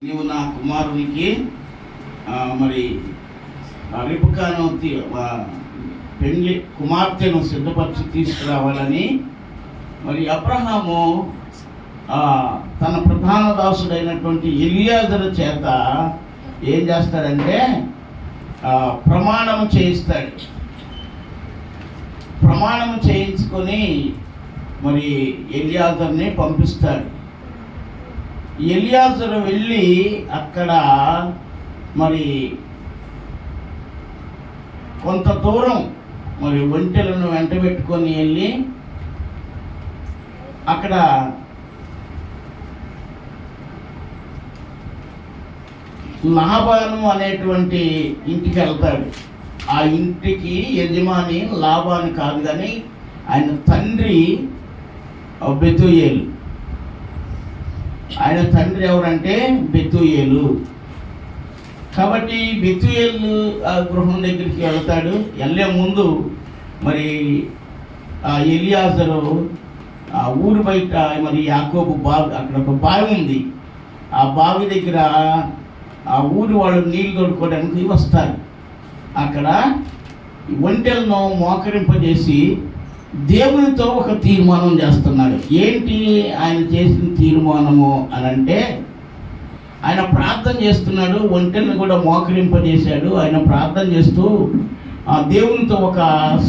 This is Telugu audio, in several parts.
నీవు నా కుమారునికి మరి రిబకాను పెళ్లి కుమార్తెను సిద్ధపరిచి తీసుకురావాలని మరి అబ్రహాము తన ప్రధాన దాసుడైనటువంటి ఎలియాజరు చేత ఏం చేస్తాడంటే ప్రమాణం చేయిస్తాడు. ప్రమాణం చేయించుకొని మరి ఎలియాజర్ని పంపిస్తాడు. ఎలియాజరు వెళ్ళి అక్కడ మరి కొంత దూరం మరి ఒంటెలను వెంట పెట్టుకొని వెళ్ళి అక్కడ లాబాను అనేటువంటి ఇంటికి వెళ్తాడు. ఆ ఇంటికి యజమాని లాబాను కాదు, కానీ ఆయన తండ్రి బెతూయేలు. ఆయన తండ్రి ఎవరంటే బెతూయేలు. కాబట్టి బెతూయేలు ఆ గృహం దగ్గరికి వెళ్తాడు. వెళ్ళే ముందు మరి ఎలియాజరు ఆ ఊరు బయట మరి యాకోబు బావి, అక్కడ ఒక బావి ఉంది. ఆ బావి దగ్గర ఆ ఊరి వాళ్ళు నీళ్లు తోడుకోవడానికి వస్తారు. అక్కడ ఒంటెలను మోకరింపజేసి దేవునితో ఒక తీర్మానం చేస్తున్నాడు. ఏంటి ఆయన చేసిన తీర్మానము అని అంటే, ఆయన ప్రార్థన చేస్తున్నాడు. ఒంటెలను కూడా మోకరింపజేశాడు. ఆయన ప్రార్థన చేస్తూ దేవునితో ఒక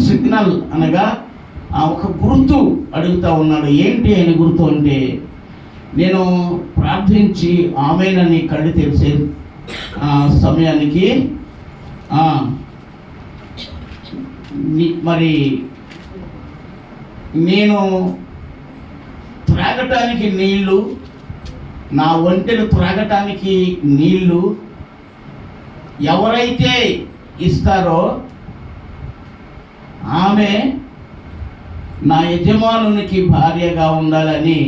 సిగ్నల్ అనగా ఒక గుర్తు అడుగుతూ ఉన్నాడు. ఏంటి ఆయన గుర్తు అంటే, నేను ప్రార్థించి ఆమెనని కళ్ళు తెరిసే సమయానికి మరి నేను త్రాగటానికి నీళ్లు, నా ఒంటెలు త్రాగటానికి నీళ్లు ఎవరైతే ఇస్తారో ఆమె నా యజమానునికి భార్యగా ఉండాలని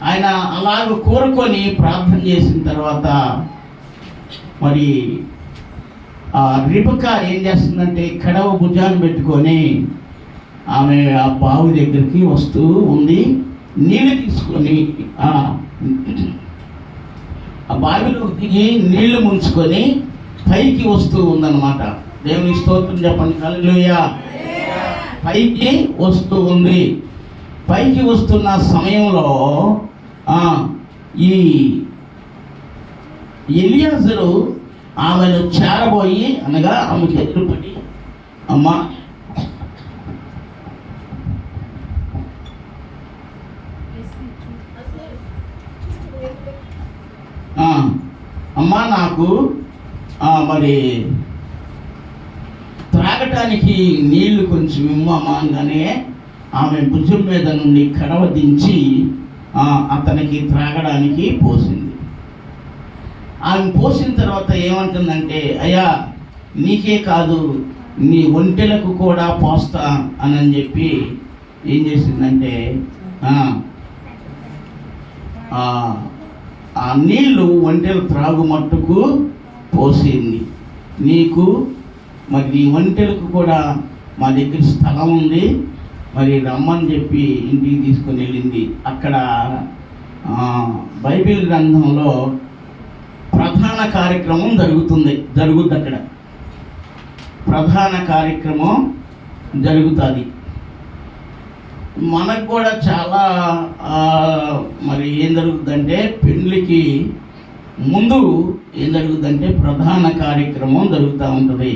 ఆయన అలాగ కోరుకొని ప్రార్థన చేసిన తర్వాత మరి రిబకా ఏం చేస్తుందంటే కడవ భుజాన్ని పెట్టుకొని ఆమె ఆ బావి దగ్గరికి వస్తూ ఉంది. నీళ్ళు తీసుకొని ఆ బావిలో దిగి నీళ్లు ముంచుకొని పైకి వస్తూ ఉందన్నమాట. దేవుని స్తోత్రం చెప్పండి, హల్లెలూయా. పైకి వస్తూ ఉంది. పైకి వస్తున్న సమయంలో ఈ ఎలియాజరు ఆమెను చేరబోయి అనగా ఆమెకు ఎదురుపడి, అమ్మా అమ్మా నాకు మరి త్రాగటానికి నీళ్లు కొంచెం ఇమ్మమ్మా అనగానే ఆమె భుజం మీద నుండి కడవ దించి అతనికి త్రాగడానికి పోసింది. ఆమె పోసిన తర్వాత ఏమంటుందంటే, అయ్యా నీకే కాదు నీ ఒంటెలకు కూడా పోస్తా అని చెప్పి ఏం చేసిందంటే ఆ నీళ్లు ఒంటెలు త్రాగు మట్టుకు పోసింది. నీకు మరి నీ ఒంటెలకు కూడా మా దగ్గర స్థలం ఉంది, మరి రమ్మని చెప్పి ఇంటికి తీసుకొని వెళ్ళింది. అక్కడ బైబిల్ గ్రంథంలో ప్రధాన కార్యక్రమం జరుగుద్ది. అక్కడ ప్రధాన కార్యక్రమం జరుగుతుంది. మనకు కూడా చాలా మరి ఏం జరుగుతుందంటే, పెళ్ళికి ముందు ఏం జరుగుతుందంటే ప్రధాన కార్యక్రమం జరుగుతూ ఉంటుంది.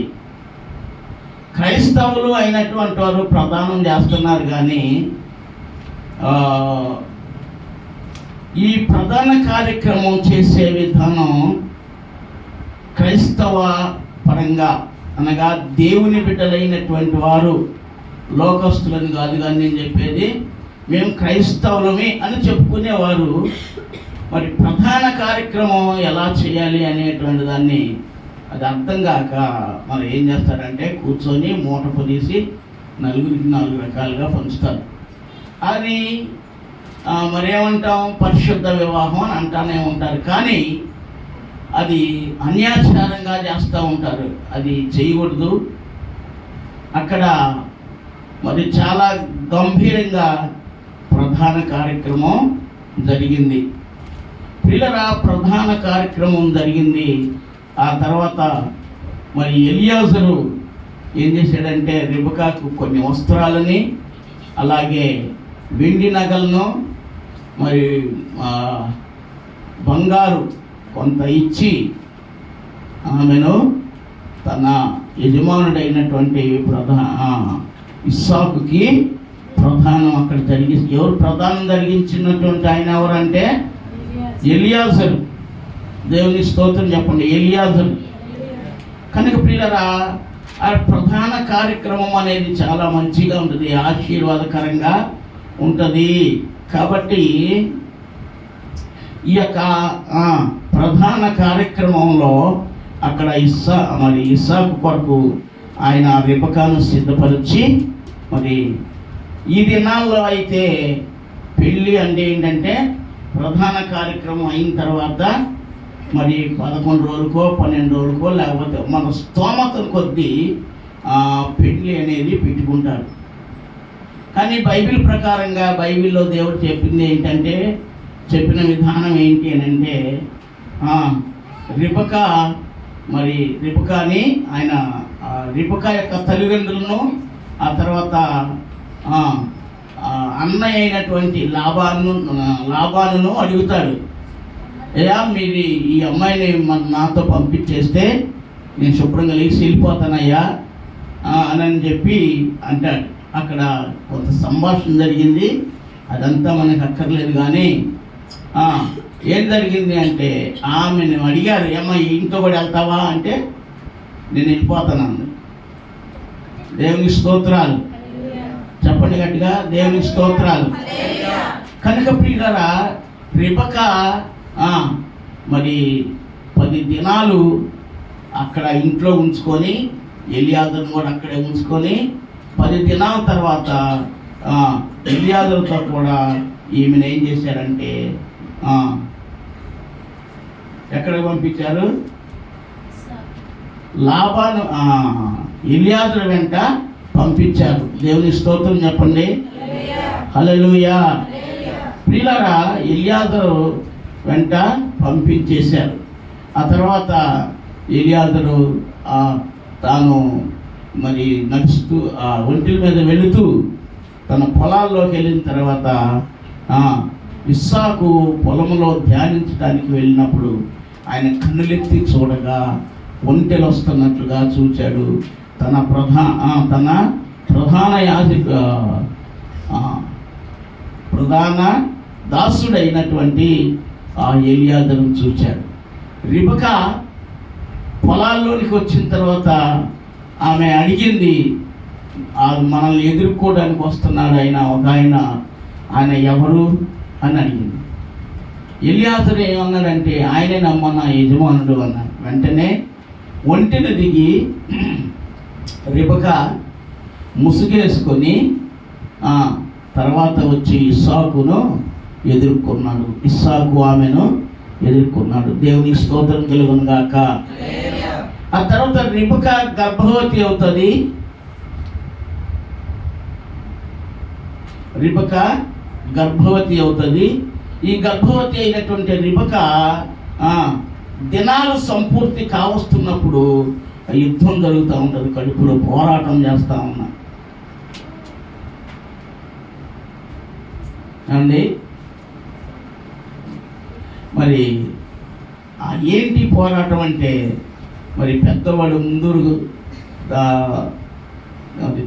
క్రైస్తవులు అయినటువంటి వారు ప్రదానం చేస్తున్నారు, కానీ ఈ ప్రధాన కార్యక్రమం చేసే విధానం క్రైస్తవ పరంగా అనగా దేవుని బిడ్డలైనటువంటి వారు, లోకస్తులని కాదు కానీ నేను చెప్పేది, మేము క్రైస్తవులమే అని చెప్పుకునేవారు మరి ప్రధాన కార్యక్రమం ఎలా చేయాలి అనేటువంటి దాన్ని అది అర్థం కాక మనం ఏం చేస్తారంటే కూర్చొని మూట పొదీసి నలుగురికి 4 రకాలుగా పంచుతారు. అది మరేమంటాం, పరిశుద్ధ వివాహం అని అంటానే ఉంటారు, కానీ అది అన్యాచారంగా చేస్తూ ఉంటారు. అది చేయకూడదు. అక్కడ మరి చాలా గంభీరంగా ప్రధాన కార్యక్రమం జరిగింది. పిల్లల ప్రధాన కార్యక్రమం జరిగింది. ఆ తర్వాత మరి ఎలియాజరు ఏం చేశాడంటే రిబకాకు కొన్ని వస్త్రాలని, అలాగే వెండి నగలను, మరి బంగారు కొంత ఇచ్చి ఆమెను తన యజమానుడైనటువంటి ఇస్సాకుకి ప్రధానం అక్కడ ఎవరు ప్రధానం జరిగించినటువంటి ఆయన ఎవరంటే ఎలియాజరు. దేవుని స్తోత్రం చెప్పండి, ఎలియాజరు. కనుక ప్రియులరా, ఆ ప్రధాన కార్యక్రమం అనేది చాలా మంచిగా ఉంటుంది, ఆశీర్వాదకరంగా ఉంటుంది. కాబట్టి ఈ యొక్క ప్రధాన కార్యక్రమంలో అక్కడ ఇస్సాకు కొరకు ఆయన రిబకాను సిద్ధపరిచి, మరి ఈ దినాల్లో అయితే పెళ్ళి అంటే ఏంటంటే ప్రధాన కార్యక్రమం అయిన తర్వాత మరి 11 రోజులకో 12 రోజులకో లేకపోతే మన స్తోమతను కొద్దీ పెళ్ళి అనేది పెట్టుకుంటారు. కానీ బైబిల్ ప్రకారంగా బైబిల్లో దేవుడు చెప్పింది ఏంటంటే, చెప్పిన విధానం ఏంటి అని అంటే రిబకాని ఆయన రిబకా యొక్క తల్లిదండ్రులను, ఆ తర్వాత అన్నయ్య అయినటువంటి లాబానును అడుగుతాడు, అయ్యా మీరు ఈ అమ్మాయిని నాతో పంపించేస్తే నేను శుభ్రంగా లేచి వెళ్ళిపోతానయ్యా అని చెప్పి అంటాడు. అక్కడ కొంత సంభాషణ జరిగింది, అదంతా మనకు అక్కర్లేదు. కానీ ఏం జరిగింది అంటే ఆమెను అడిగారు, ఏమ్మా ఇంట్లో కూడా వెళ్తావా అంటే నేను వెళ్ళిపోతాను. దేవుని స్తోత్రాలు చెప్పండి గట్టిగా, దేవుని స్తోత్రాలు. కనుక ప్రియులారా, రిబకా మరి 10 దినాలు అక్కడ ఇంట్లో ఉంచుకొని, ఎలియాజరును కూడా అక్కడే ఉంచుకొని 10 దినాల తర్వాత ఎలియాజరుతో కూడా ఈమెను ఏం చేశారంటే ఎక్కడికి పంపించారు? లాబాను ఎలియాజరు వెంట పంపించారు. దేవుని స్తోత్రం చెప్పండి, హల్లెలూయా. ప్రియులారా, ఎలియాజరు వెంట పంపించేశారు. ఆ తర్వాత ఎలియాజరు తాను మరి నడుస్తూ ఒంటిల మీద వెళుతూ తన పొలాల్లోకి వెళ్ళిన తర్వాత ఇస్సాకు పొలంలో ధ్యానించడానికి వెళ్ళినప్పుడు ఆయన కన్నులెత్తి చూడగా ఒంటెలు వస్తున్నట్లుగా చూచాడు. తన ప్రధాన దాసుడైనటువంటి ఎలియాజరును చూచాడు. రిబకా పొలాల్లోనికి వచ్చిన తర్వాత ఆమె అడిగింది, మనల్ని ఎదుర్కోవడానికి వస్తున్నాడు ఆయన ఎవరు అని అడిగింది. ఎలియాజరు ఏమన్నాడంటే ఆయనే నమ్మ నా యజమానుడు అన్నాడు. వెంటనే ఒంటెను దిగి రిబకా ముసుగేసుకొని తర్వాత వచ్చి ఇస్సాకును ఎదుర్కొన్నాడు. ఇస్సాకు ఆమెను ఎదుర్కొన్నాడు. దేవుని స్తోత్రం కలుగును గాక. ఆ తర్వాత రిబకా గర్భవతి అవుతుంది. ఈ గర్భవతి అయినటువంటి రిబకా దినాలు సంపూర్తి కావస్తున్నప్పుడు యుద్ధం జరుగుతూ ఉంటుంది, కడుపులో పోరాటం చేస్తూ ఉన్నా అండి. మరి ఏంటి పోరాటం అంటే, మరి పెద్దవాడు ముందు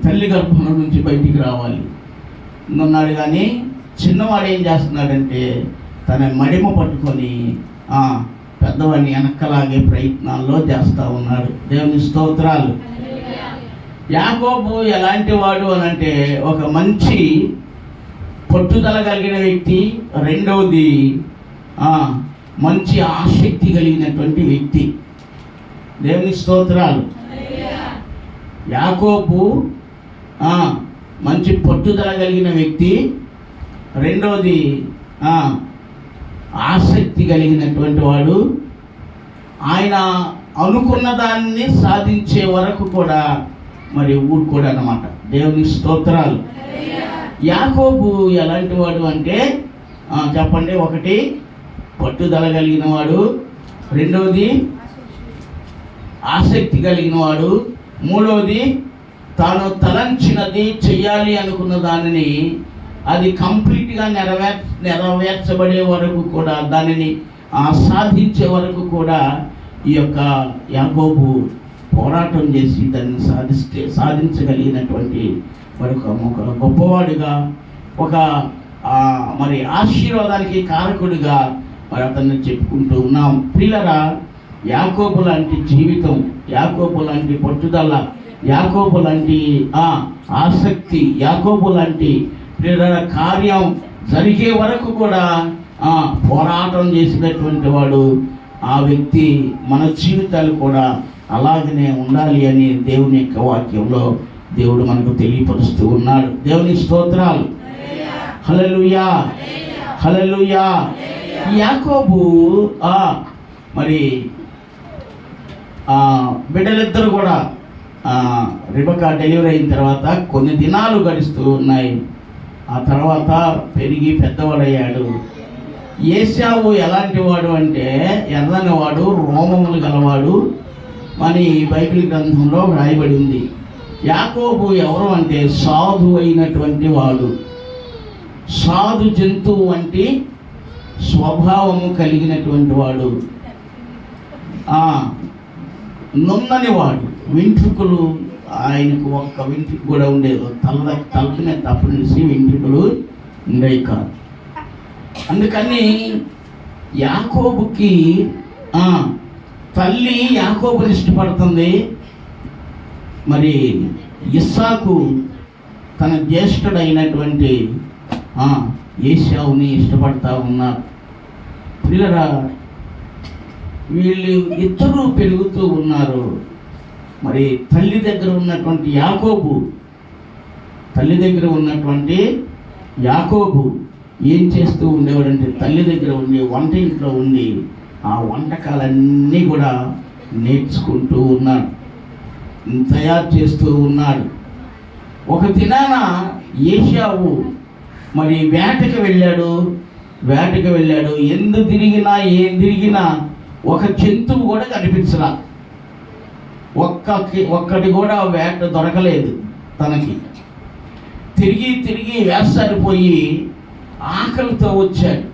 తల్లి గర్భంలో నుంచి బయటికి రావాలి ఉన్నాడు. కానీ చిన్నవాడు ఏం చేస్తున్నాడంటే తన మడిమ పట్టుకొని పెద్దవాడిని వెనక్కలాగే ప్రయత్నాల్లో చేస్తూ ఉన్నాడు. దేవుని స్తోత్రాలు. యాకోబు ఎలాంటి వాడు అనంటే ఒక మంచి పట్టుదల కలిగిన వ్యక్తి, రెండవది మంచి ఆసక్తి కలిగినటువంటి వ్యక్తి. దేవుని స్తోత్రాలు. యాకోబు మంచి పట్టుదల కలిగిన వ్యక్తి, రెండవది ఆసక్తి కలిగినటువంటి వాడు. ఆయన అనుకున్న దాన్ని సాధించే వరకు కూడా మరి ఊరుకోడు అన్నమాట. దేవుని స్తోత్రాలు. యాకోబు ఎలాంటి వాడు అంటే చెప్పండి. ఒకటి పట్టుదల కలిగిన వాడు, రెండవది ఆసక్తి కలిగిన వాడు, మూడవది తాను తలంచినది చెయ్యాలి అనుకున్న దానిని అది కంప్లీట్గా నెరవేర్చబడే వరకు కూడా, దానిని సాధించే వరకు కూడా ఈ యొక్క యాకోబు పోరాటం చేసి దాన్ని సాధించగలిగినటువంటి ఒక గొప్పవాడిగా, ఒక మరి ఆశీర్వాదానికి కారకుడిగా మరి అతన్ని చెప్పుకుంటూ ఉన్నాం. ప్రియులరా, యాకోబు లాంటి జీవితం, యాకోబు లాంటి పట్టుదల, యాకోబు లాంటి ఆసక్తి, యాకోబు లాంటి ప్రియులర కార్యం జరిగే వరకు కూడా పోరాటం చేసినటువంటి వాడు. ఆ వ్యక్తి మన జీవితాలు కూడా అలాగనే ఉండాలి అని దేవుని యొక్క వాక్యంలో దేవుడు మనకు తెలియపరుస్తూ ఉన్నాడు. దేవుని స్తోత్రాలు. హల్లెలూయా, హల్లెలూయా. యాకోబు మరి బిడ్డలిద్దరు కూడా రిబకా డెలివరీ అయిన తర్వాత కొన్ని దినాలు గడుస్తూ ఉన్నాయి. ఆ తర్వాత పెరిగి పెద్దవాడయ్యాడు. ఏశావు ఎలాంటి వాడు అంటే ఎర్రని వాడు, రోమములు గలవాడు అని బైబిల్ గ్రంథంలో రాయబడి ఉంది. యాకోబు ఎవరు అంటే సాధు అయినటువంటి వాడు, సాధు జంతువు వంటి స్వభావము కలిగినటువంటి వాడు, నున్నని వాడు, వెంట్రుకలు ఆయనకు ఒక్క వెంట్రుక కూడా ఉండేది, తలకినే తప్పనిసి వెంట్రుకలు ఉండేవి కాదు. అందుకని యాకోబుకి తల్లి యాకోబుని ఇష్టపడుతుంది. మరి ఇస్సాకు తన జ్యేష్ఠుడైనటువంటి ఏశావుని ఇష్టపడతా ఉన్నారు. పిల్లరా, వీళ్ళు ఇద్దరు పెరుగుతూ ఉన్నారు. మరి తల్లి దగ్గర ఉన్నటువంటి యాకోబు ఏం చేస్తూ ఉండేవాడంటే తల్లి దగ్గర ఉండి వంట ఇంట్లో ఉండి ఆ వంటకాలన్నీ కూడా నేర్చుకుంటూ ఉన్నాడు, తయారు చేస్తూ ఉన్నాడు. ఒక దినాన ఏశావు మరి వేటకి వెళ్ళాడు. ఎందు తిరిగినా ఏం తిరిగినా ఒక జంతువు కూడా కనిపించలా, ఒక్కటి కూడా వేట దొరకలేదు తనకి. తిరిగి వేసారిపోయి ఆకలితో వచ్చాడు.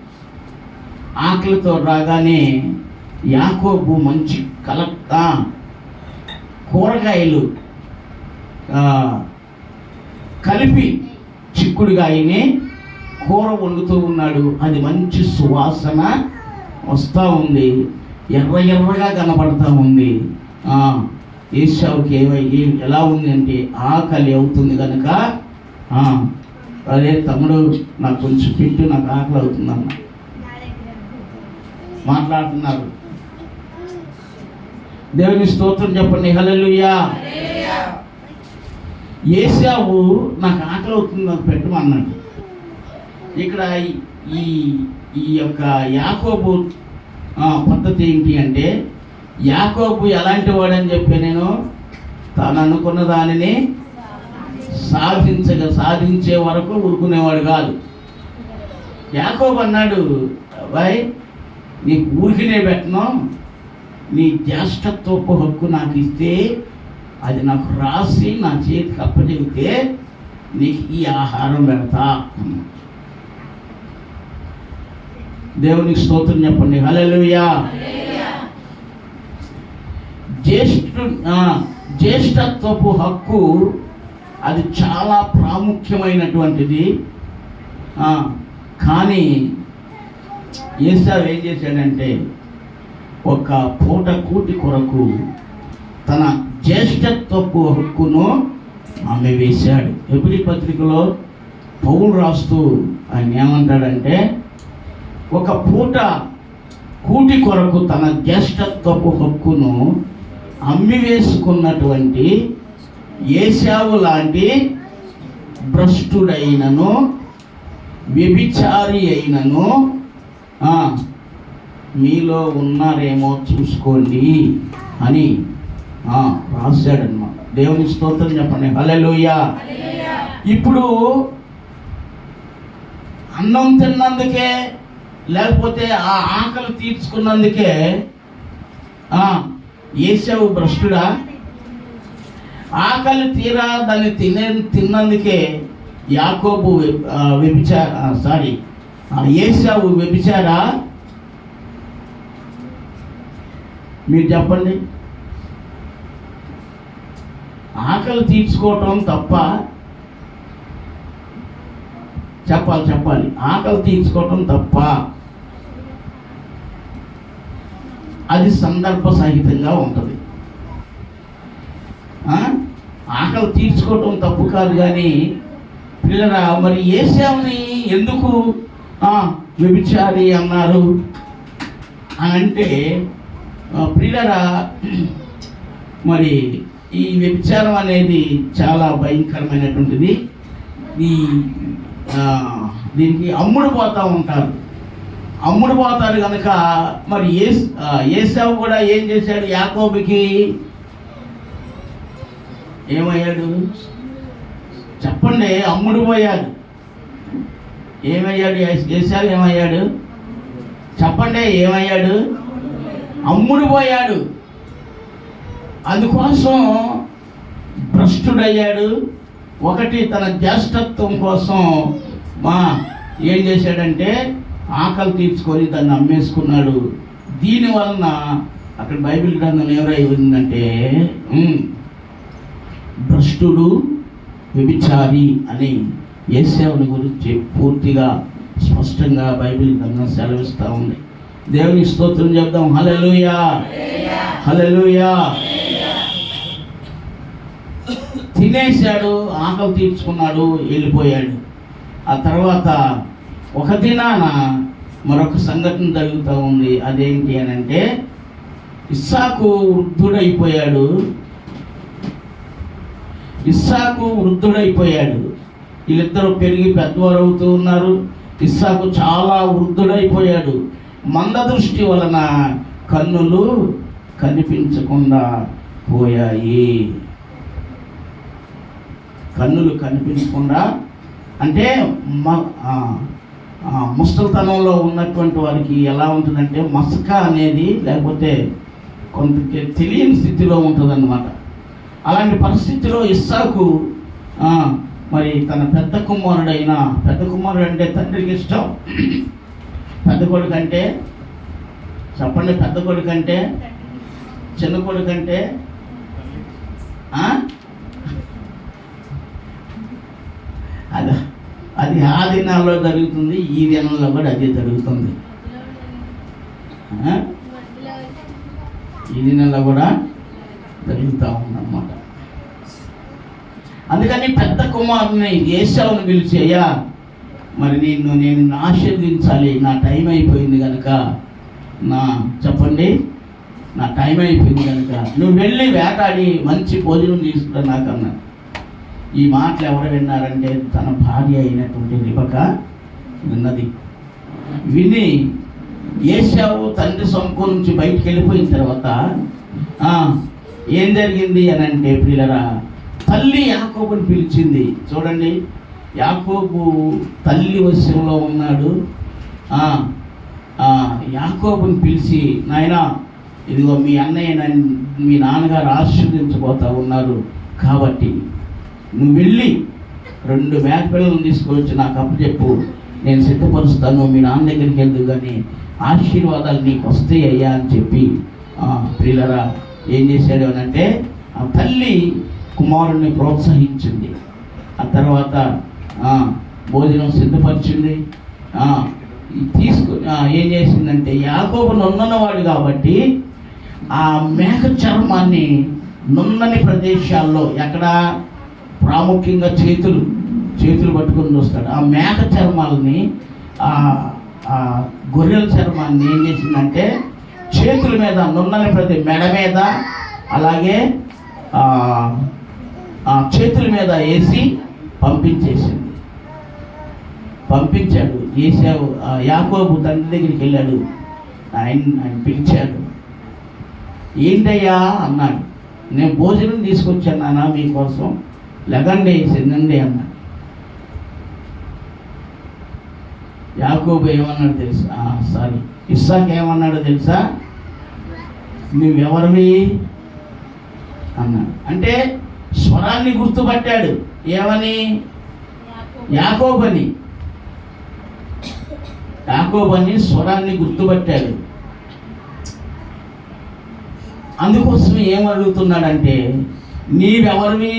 ఆకలితో రాగానే యాకోబు మంచి కూరగాయలు కలిపి చిక్కుడుగాయని కూర వండుతూ ఉన్నాడు. అది మంచి సువాసన వస్తూ ఉంది, ఎర్రగా కనపడతా ఉంది. ఏశావుకి ఎలా ఉంది అంటే ఆకలి అవుతుంది కనుక, అదే తమ్ముడు నాకు కొంచెం పెట్టు, నాకు ఆకలి అవుతుందన్న మాట్లాడుతున్నారు. దేవుని స్తోత్రం చెప్పండి. హల్లెలూయా. ఏశావు నాకు ఆకలి అవుతుంది, నాకు పెట్టమన్నాడు. ఇక్కడ ఈ యొక్క యాకోబు పద్ధతి ఏంటి అంటే, యాకోబు ఎలాంటి వాడని చెప్పి నేను తాను అనుకున్న దానిని సాధించే వరకు ఊరుకునేవాడు కాదు. యాకోబు అన్నాడు, బాయ్ నీకు ఊరికినే పెట్టను, నీ జ్యేష్ఠత్వపు హక్కు నాకు ఇస్తే, అది నాకు రాసి నా చేతికి అప్పచెబితే నీకు ఈ ఆహారం పెడతా. దేవునికి స్తోత్రం చెప్పండి. హల్లెలూయా. జ్యేష్ఠత్వపు హక్కు అది చాలా ప్రాముఖ్యమైనటువంటిది. కానీ ఏశావు ఏం చేశాడంటే ఒక పూట కూటి కొరకు తన జ్యేష్ఠత్వపు హక్కును ఆమె వేశాడు. ఎబ్రీ పత్రికలో పౌలు రాస్తూ ఆయన ఏమంటాడంటే, ఒక పూట కూటి కొరకు తన జ్యేష్ఠత్వపు హక్కును అమ్మి వేసుకున్నటువంటి ఏశావు లాంటి భ్రష్టుడైనను వ్యభిచారి అయినను మీలో ఉన్నారేమో చూసుకోండి అని రాశాడన్నమాట. దేవుని స్తోత్రం చెప్పండి. హల్లెలూయా. ఇప్పుడు అన్నం తిన్నందుకే లేకపోతే ఆ ఆకలి తీర్చుకున్నందుకే ఏశావు భ్రష్టుడా? ఆకలి తీరా దాన్ని తిన్నందుకే యాకోబు ఏశావు వ్యభిచారా? మీరు చెప్పండి. ఆకలి తీర్చుకోవటం తప్ప? చెప్పాలి. ఆకలి తీర్చుకోవటం తప్ప? అది సందర్భ సహితంగా ఉంటుంది. ఆకలి తీర్చుకోవటం తప్పు కాదు. కానీ పిల్లరా, మరి ఏశావుని ఎందుకు వ్యభిచారి అన్నారు అని అంటే, పిల్లరా, మరి ఈ వ్యభిచారం అనేది చాలా భయంకరమైనటువంటిది. దీనికి అమ్ముడు పోతారు కనుక మరి ఏశావు కూడా ఏం చేశాడు? యాకోబుకి ఏమయ్యాడు? చెప్పండి. అమ్ముడు పోయాడు. ఏమయ్యాడు? ఏశావు ఏమయ్యాడు? చెప్పండి. ఏమయ్యాడు? అమ్ముడు పోయాడు. అందుకోసం భ్రష్టుడయ్యాడు. ఒకటి, తన జ్యేష్ఠత్వం కోసం ఏం చేశాడంటే ఆకలి తీర్చుకొని దాన్ని అమ్మేసుకున్నాడు. దీనివలన అక్కడ బైబిల్ గ్రంథం ఎవరై ఉందంటే భ్రష్టుడు, వ్యభిచారి అని ఏశావుని గురించి పూర్తిగా స్పష్టంగా బైబిల్ గ్రంథం సెలవిస్తూ ఉంది. దేవుని స్తోత్రం చెప్దాం. హల్లెలూయా, హల్లెలూయా. తినేశాడు, ఆకలి తీర్చుకున్నాడు, వెళ్ళిపోయాడు. ఆ తర్వాత ఒక దినాన మరొక సంఘటన జరుగుతూ ఉంది. అదేంటి అని అంటే, ఇస్సాకు వృద్ధుడైపోయాడు. వీళ్ళిద్దరూ పెరిగి పెద్దవారు అవుతూ ఉన్నారు. ఇస్సాకు చాలా వృద్ధుడైపోయాడు. మందదృష్టి వలన కన్నులు కనిపించకుండా పోయాయి. కన్నులు కనిపించకుండా అంటే ముసలితనంలో ఉన్నటువంటి వారికి ఎలా ఉంటుందంటే మసక అనేది, లేకపోతే కొంత తెలియని స్థితిలో ఉంటుందన్నమాట. అలాంటి పరిస్థితిలో ఇస్సాకు మరి తన పెద్ద కుమారుడు అంటే తండ్రికి ఇష్టం. పెద్ద కొడుకు అంటే చెప్పండి. పెద్ద కొడుకు అంటే, చిన్న కొడుకు అంటే అది ఆ దినాల్లో జరుగుతుంది, ఈ దినాల్లో కూడా అదే జరుగుతుంది. ఈ దినాల్లో కూడా జరుగుతూ ఉందన్నమాట. అందుకని పెద్ద కుమారుని ఏశావుని పిలిచి, అయ్యా మరి నేను ఆశీర్వదించాలి, నా టైం అయిపోయింది కనుక చెప్పండి, నా టైం అయిపోయింది కనుక నువ్వు వెళ్ళి వేటాడి మంచి భోజనం తీసుకురా నాకన్నా. ఈ మాటలు ఎవరు విన్నారంటే తన భార్య అయినటువంటి రిబకా విన్నది. విని ఏశావు తండ్రి సొంపు నుంచి బయటికి వెళ్ళిపోయిన తర్వాత ఏం జరిగింది అని అంటే, ప్రియులరా, తల్లి యాకోబుని పిలిచింది. చూడండి, యాకోబు తల్లి వశంలో ఉన్నాడు. యాకోబుని పిలిచి, నాయనా ఇదిగో మీ అన్నయ్య మీ నాన్నగారు ఆశీర్వదించబోతా ఉన్నారు, కాబట్టి నువ్వు వెళ్ళి 2 మేకపిల్లలను తీసుకొచ్చి నాకు అప్పచెప్పు, నేను సిద్ధపరుస్తాను, మీ నాన్న దగ్గరికి వెళ్దు, కానీ ఆశీర్వాదాలు నీకు వస్తాయి అయ్యా అని చెప్పి ప్రియులరా ఏం చేశాడు అని అంటే, ఆ తల్లి కుమారుణ్ణి ప్రోత్సహించింది. ఆ తర్వాత భోజనం సిద్ధపరిచింది. ఏం చేసిందంటే, యాకోబు నున్నవాడు కాబట్టి ఆ మేక చర్మాన్ని నున్నని ప్రదేశాల్లో, ఎక్కడ ప్రాముఖ్యంగా చేతులు పట్టుకొని వస్తాడు, ఆ మేక చర్మాలని, గొర్రెల చర్మాన్ని ఏం చేసిందంటే చేతుల మీద, నున్నని మెడ మీద, అలాగే చేతుల మీద వేసి పంపించాడు. ఏశావు యాకోబు తండ్రి దగ్గరికి వెళ్ళాడు. ఆయన పిలిచాడు. ఏంటయ్యా అన్నాడు. నేను భోజనం తీసుకొచ్చాను నాన్న మీకోసం, లెగండి తినండి అన్నాడు. యాకోబు ఏమన్నాడు తెలుసా? ఇస్సాకు ఏమన్నాడు తెలుసా? నువ్వెవరివి అన్నాడు. అంటే స్వరాన్ని గుర్తుపట్టాడు. ఏమని? యాకోబని. యాకోబని స్వరాన్ని గుర్తుపట్టాడు. అందుకోసం ఏం అడుగుతున్నాడంటే నీవెవరివి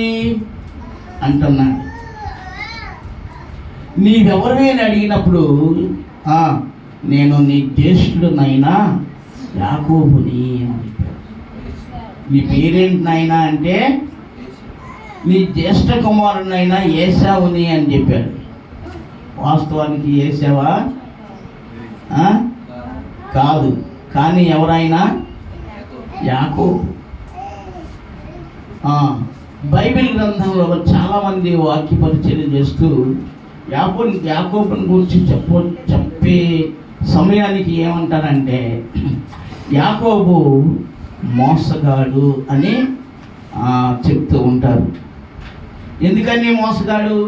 అంటున్నాడు. నీవెవరివి అని అడిగినప్పుడు నేను నీ జ్యేష్ఠుడునైనా యాకోబుని అని చెప్పాడు. నీ పేరేంటి నాయనా అంటే నీ జ్యేష్ఠ కుమారునైనా ఏశావుని అని చెప్పాడు. వాస్తవానికి ఏశావా కాదు, కానీ ఎవరైనా యాకోబు. బైబిల్ గ్రంథంలో చాలామంది వాక్య పరిచయం చేస్తూ యాకోబుని గురించి చెప్పే సమయానికి ఏమంటారంటే యాకోబు మోసగాడు అని చెప్తూ ఉంటారు. ఎందుకని మోసగాడు?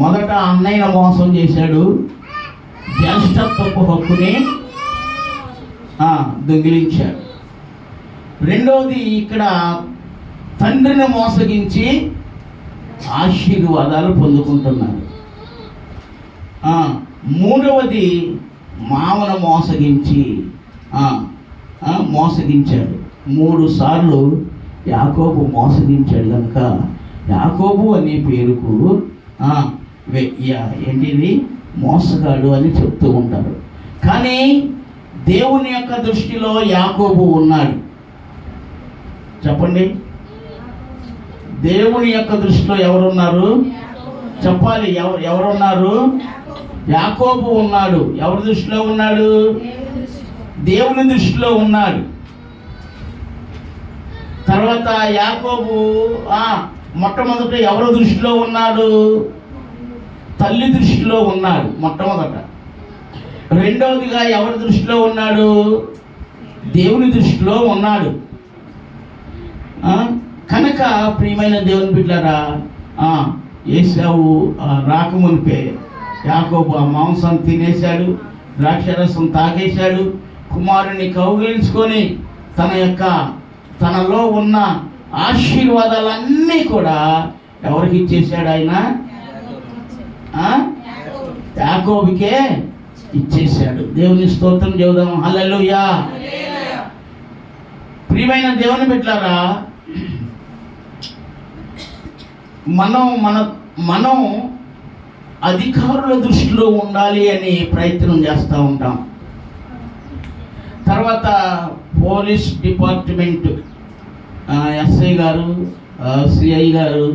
మొదట అన్నయ్య మోసం చేశాడు, జ్యేష్ఠత్వపు హక్కుని దొంగిలించాడు. రెండవది ఇక్కడ తండ్రిని మోసగించి ఆశీర్వాదాలు పొందుకుంటున్నాడు. మూడవది మామను మోసగించాడు. 3 సార్లు యాకోబు మోసగించాడు కనుక యాకోబు అనే పేరుకు ఏంటిది మోసగాడు అని చెప్తూ ఉంటారు. కానీ దేవుని యొక్క దృష్టిలో యాకోబు ఉన్నాడు. చెప్పండి, దేవుని యొక్క దృష్టిలో ఎవరున్నారు? చెప్పాలి, ఎవరున్నారు? యాకోబు ఉన్నాడు. ఎవరి దృష్టిలో ఉన్నాడు? దేవుని దృష్టిలో ఉన్నాడు. తర్వాత యాకోబు మొట్టమొదట ఎవరి దృష్టిలో ఉన్నాడు? తల్లి దృష్టిలో ఉన్నాడు మొట్టమొదట. రెండవదిగా ఎవరి దృష్టిలో ఉన్నాడు? దేవుని దృష్టిలో ఉన్నాడు. కనుక ప్రియమైన దేవుని బిడ్డలారా, ఏశావు రాకమునిపే యాకోబు ఆ మాంసం తినేశాడు, ద్రాక్షరసం తాగేశాడు, కుమారుని కౌగిలించుకొని తనలో ఉన్న ఆశీర్వాదాలన్నీ కూడా ఎవరికి ఇచ్చేశాడు? ఆయన యాకోబుకే ఇచ్చేశాడు. దేవుని స్తోత్రం చెబుదాం. హల్లెలూయా. ప్రియమైన దేవుని బిడ్డలారా, మనం అధికారుల దృష్టిలో ఉండాలి అని ప్రయత్నం చేస్తూ ఉంటాం. తర్వాత పోలీస్ డిపార్ట్మెంట్ ఎస్ఐ గారు, సిఐ గారు,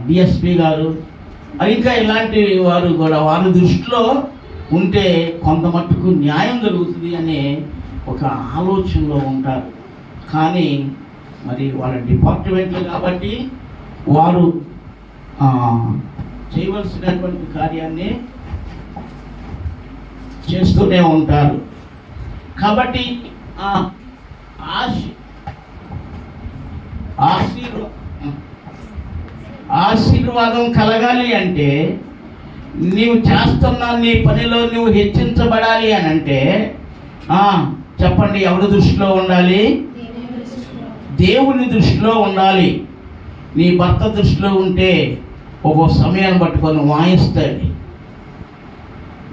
డిఎస్పి గారు, ఇంకా ఇలాంటి వారు కూడా వారి దృష్టిలో ఉంటే కొంత మట్టుకు న్యాయం జరుగుతుంది అనే ఒక ఆలోచనలో ఉంటారు. కానీ మరి వాళ్ళ డిపార్ట్మెంట్లు కాబట్టి వారు చేయవలసినటువంటి కార్యాన్ని చేస్తూనే ఉంటారు. కాబట్టి ఆశీర్వాదం కలగాలి అంటే నీవు చేస్తున్న నీ పనిలో నువ్వు హెచ్చించబడాలి అని అంటే చెప్పండి, ఎవరి దృష్టిలో ఉండాలి? దేవుని దృష్టిలో ఉండాలి. నీ భర్త దృష్టిలో ఉంటే ఒక్కో సమయాన్ని పట్టుకొని వాయిస్తాడు.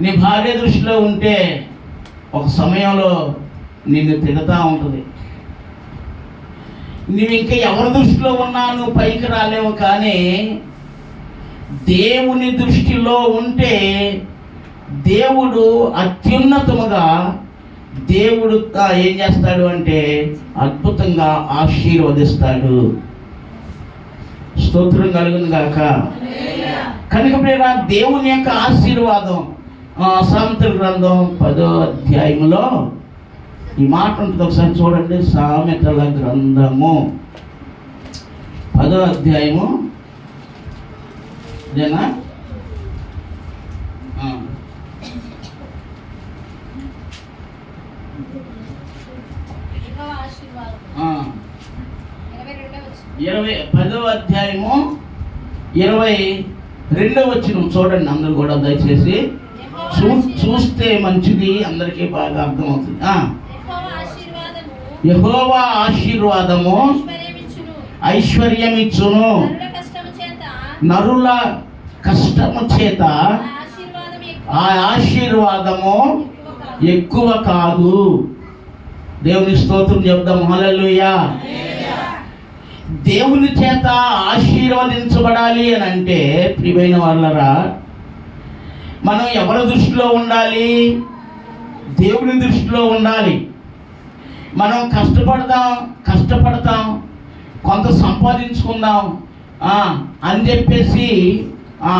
నీ భార్య దృష్టిలో ఉంటే ఒక సమయంలో నిన్ను తిడతా ఉంటుంది. నువ్వు ఇంకా ఎవరి దృష్టిలో ఉన్నా నువ్వు పైకి రాలేవు. కానీ దేవుని దృష్టిలో ఉంటే దేవుడు అత్యున్నతముగా దేవుడు ఏం చేస్తాడు అంటే అద్భుతంగా ఆశీర్వదిస్తాడు. స్తోత్రం కలుగును గాక. కనుక దేవుని యొక్క ఆశీర్వాదం సామెతల గ్రంథం 10వ అధ్యాయంలో ఈ మాట ఉంటుంది. ఒకసారి చూడండి. సామెతల గ్రంథము 10వ అధ్యాయము ఇదేనా? 2వ వచనం చూడండి అందరూ కూడా దయచేసి. చూస్తే మంచిది, అందరికీ బాగా అర్థమవుతుంది. యెహోవా ఆశీర్వాదము ఐశ్వర్యమిచ్చును, నరుల కష్టము చేత ఆ ఆశీర్వాదము ఎక్కువ కాదు. దేవుని స్తోత్రం చెప్దాం. హల్లెలూయా. దేవుని చేత ఆశీర్వదించబడాలి అని అంటే ప్రియమైన వాళ్ళరా, మనం ఎవరి దృష్టిలో ఉండాలి? దేవుని దృష్టిలో ఉండాలి. మనం కష్టపడతాం కొంత సంపాదించుకుందాం అని చెప్పేసి